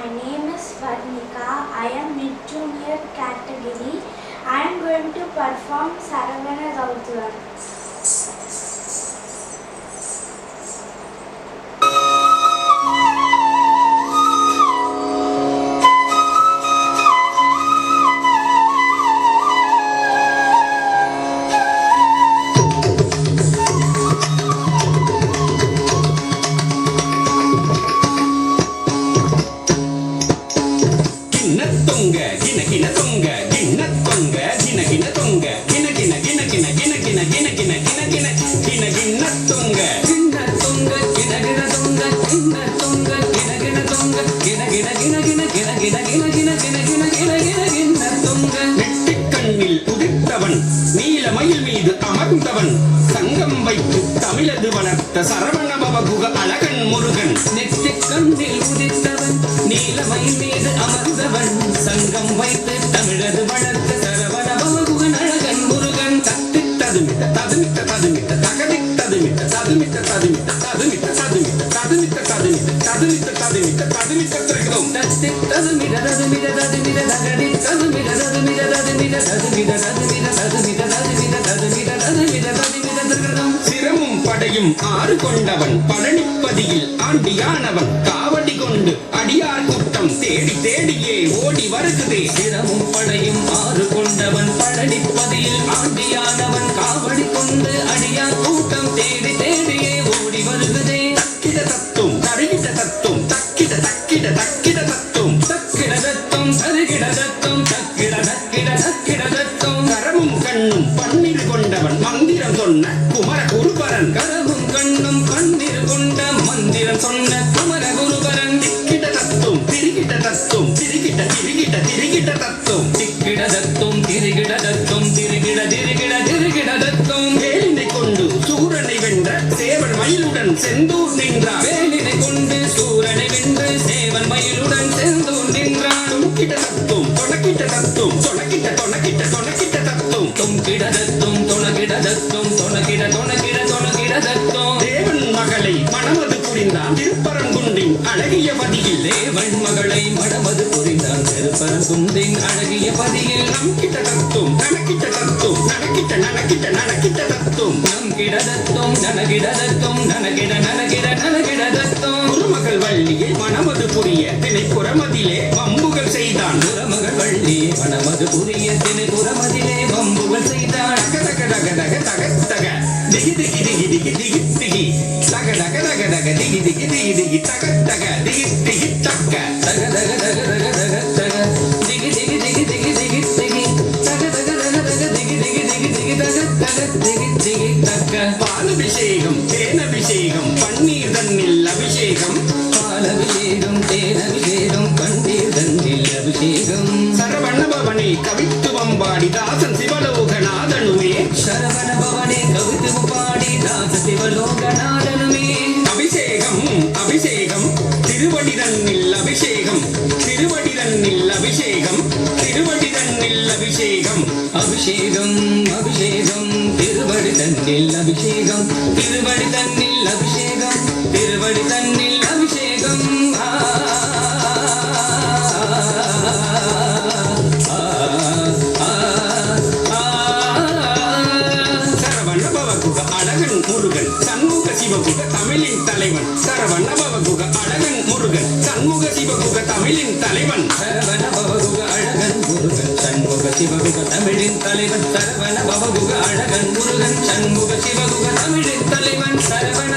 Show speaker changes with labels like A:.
A: My name is Varnika. I am mid-junior category. I am going to perform Saravana Rauturam.
B: நெற்றிக்கண்ணில் உதித்தவன் நீலமயில் மீது அமர்ந்தவன் சங்கம் வைத்து தமிழது வளர்த்த சரவண பவகுக அழகன் முருகன்.
C: நெற்றிக்கண்ணில் உதித்தவன் நீலமயில் மீது அமர்ந்தவன் சங்கம் வைத்து தமிழது வளர்த்த சரவண பவகுகன் அழகன் முருகன்.
B: தத்தித்ததுமிட்ட ததுமிட்ட ததுமிட்ட தகதித்ததுமிட்ட ததுமிட்ட ததுமிட்ட ததுமிட்ட ததுமிட்ட ததுமிட்ட ததுமிட்ட ததுமிட்ட ததுமிட்ட ததுமிட்ட திரகதம்.
C: தத்தித்ததுமிட ததுமிட ததுமிட தகடி ததுமிட ததுமிட ததுமிட ததுமிட ததுமிட ததுமிட ததுமிட ததுமிட ததுமிட ததுமிட திரகதம்.
B: சிரமும் படையும் ஆறு கொண்டவன் பழனிப்பதியில் ஆண்டியானவன் காவடி கொண்டு அடியார் கூட்டம் தேடி தேடியே ஓடி வருகுதே.
C: சிரமும் படையும் ஆறு கொண்டவன் பழனிப்பதியில் ஆண்டியானவன் காவடி கொண்டு அடியார் கூட்டம் தேடி தேடியே ஓடி வருகுதே.
B: தக்கிட தத்தும் தருகிட தத்தும் தக்கிட தக்கிட தக்கிட தத்தும்
C: தக்கிட தத்தும் தருகிட தத்தும் தக்கிட தக்கிட தக்கிட தத்தும்.
B: கரமும் கண்ணும் பன்னிரு கொண்டவன் மந்திரம் சொன்ன குமர குருபரன்.
C: கரமும் கண்ணும் பன்னிரு கொண்ட மந்திரம் சொன்ன குமர குருபரன்.
B: திக்கிட தத்தும் திரிகிட தத்தும் திரிகிட திரிகிட திரிகிட தத்தும்
C: திக்கிட தத்தும் திரிகிட தத்தும் திரிகிட திரிகிட திரிகிட தத்தும்.
B: வேலினை கொண்டு சூரனை வென்ற சேவல் மயிலுடன் செந்தூர் நின்றார்.
C: வேலினை கொண்டு சூரனை வென்று சேவன் மயிலுடன் செந்தூர் நின்றான்.
B: தும்கிட தத்தும் தொணக்கிட்ட தத்தும் தொணக்கிட்ட தொணக்கிட்ட தொணக்கிட்ட தத்தும்
C: தொங்கிட தத்தும் தொணகிட தத்தும் தொணகிட தொணகிட தொணகிட தத்தும்.
B: தேவன் மகளை மணமது புரிந்தான் திருப்பரங்குன்றின் அழகிய பதியில்.
C: தேவன் மகளை மடமது புரிந்தான் திருப்பரங்குன்றின் அழகிய பதியில்.
B: நம்கிட்ட தத்தும் நனக்கிட்ட தத்தும் நனக்கிட்ட நனக்கிட்ட நனக்கிட்ட தத்தும்
C: நம் கிடதத்தும் நனகிட தத்தும் நனகிட நனகிட நனகிட தத்தும்.
B: குருமகள் வள்ளியை மணமது புரிய திணைப்புறமதிலே வம்புகள் செய்தான்.
C: புறமகள் வள்ளி மணமது புரிய திணைப்புறமதிலே வம்புகள் செய்தான்.
B: டக டக டக டக தக திகி திகி திகி திகி திகி திகி டக டக டக டக திகி திகி திகி திகி டக டக திகி திகி டக்க
C: தக தக தக தக தக தக திகி திகி திகி திகி திகி திகி தக தக தக தக திகி திகி திகி திகி தக தக திகி திகி தக்க.
B: பாலபிஷேகம் தேனபிஷேகம் பன்னீர் தன்னில் அபிஷேகம்
C: பாலபிஷேகம் தேனபிஷேகம் பன்னீர் தன்னில் அபிஷேகம்.
B: சரவண பவனை கவித்து வம்பாடி தாசன் சிவலோகநாதனுமே.
C: சரவண பவனே கவித்து பாடி தாச சிவலோகநாதனுமே.
B: அபிஷேகம் அபிஷேகம் திருவடி தன்னில் அபிஷேகம் திருவடி தன்னில் அபிஷேகம் திருவடி தன்னில் அபிஷேகம்
C: அபிஷேகம் அபிஷேகம் திருவடி தன்னில் அபிஷேகம் திருவடி தன்னில் அபிஷேகம் திருவடி தன்னில் அபிஷேகம்.
B: சரவண பவகுக அழகன் முருகன் சண்முக சிவகுக தமிழின் தலைவன். சரவண பவகுக அழகன் முருகன் சண்முக சிவகுக தமிழின் தலைவன்.
C: சரவண பவகுக அழகன் முருகன் சண்முக சிவகுக தமிழின் தலைவன். சரவண பவகுக அழகன் முருகன் சண்முக சிவகுக தமிழின் தலைவன். சரவண